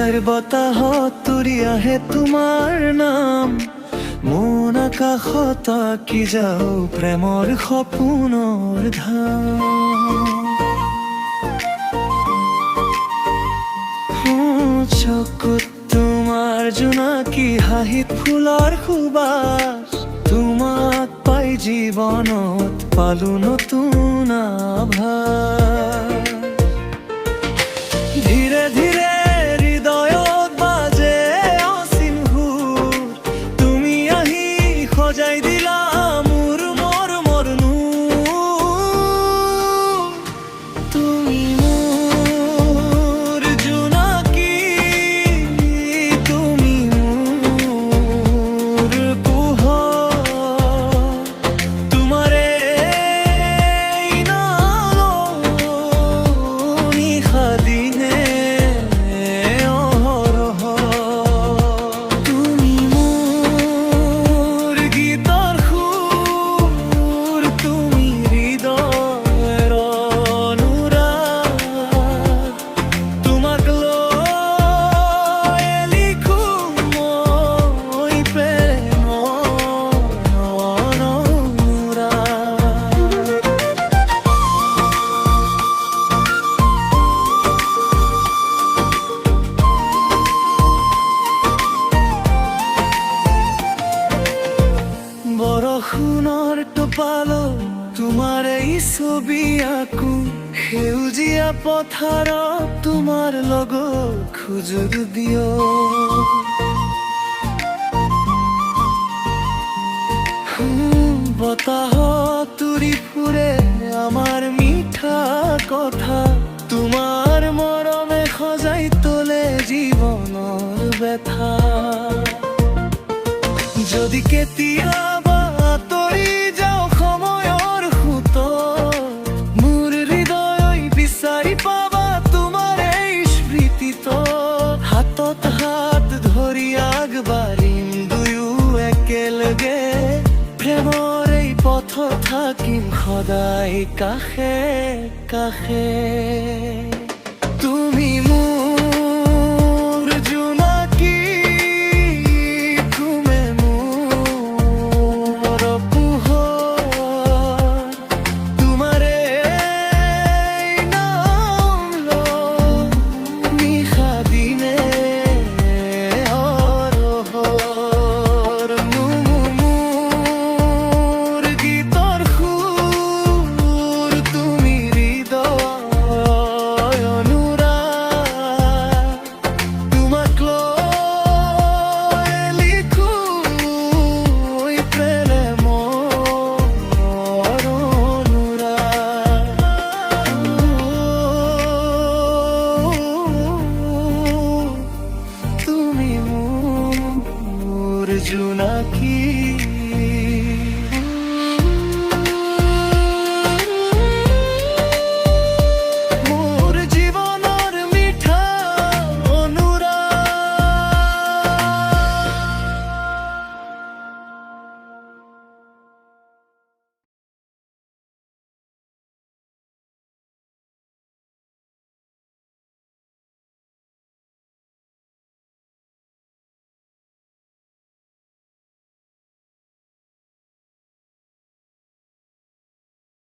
জুলাইৰ বতাহত তুৰি আহে তোমাৰ নাম, মন আকাশত আঁকি যাওঁ প্ৰেমৰ সপোনৰ ধাম। চকুত তোমাৰ জোনাকী হাঁহিত ফুলৰ সুবাস, তোমাক পাই জীৱনত পালো নতুন আভাস। ধীৰে ধীৰে হৃদয়ত বাজে অসীম সুৰ, তুমি আহি সজাই দিলা মোৰ মৰমৰ নূৰ। তুমি মোৰ জোনাকী, তুমি মোৰ পোহৰ, তোমাৰে নিশা দিনে অহৰহ। তুমি মোৰ গীতৰ সুৰ, তুমি হৃদয়ৰ অনুৰাগ, তোমাক লৈ লিখো মই প্ৰেমৰ অনুৰাগ। বৰষুণৰ টোপালত তোমাৰ এই ছবি আঁকো, সেউজীয়া পথাৰত তোমাৰ লগত সুযোগ দিয়। বতাহত উৰি ফুৰে আমাৰ মিঠা কথা, তোমাৰ মৰমে সজাই তোলে জীৱনৰ ব্যথা। যদি কেতিয়াবা আঁতৰি যাওঁ সময়ৰ সোঁতত, মোৰ হৃদয় বিচাৰি পাবা তোমাৰ এই স্মৃতিত। হাতত হাত ধৰি আগবাঢ়িম দুয়ো একেলগে, প্ৰেমৰ এই পথত থাকিম সদায় কাষে কাষে। তুমি মোৰ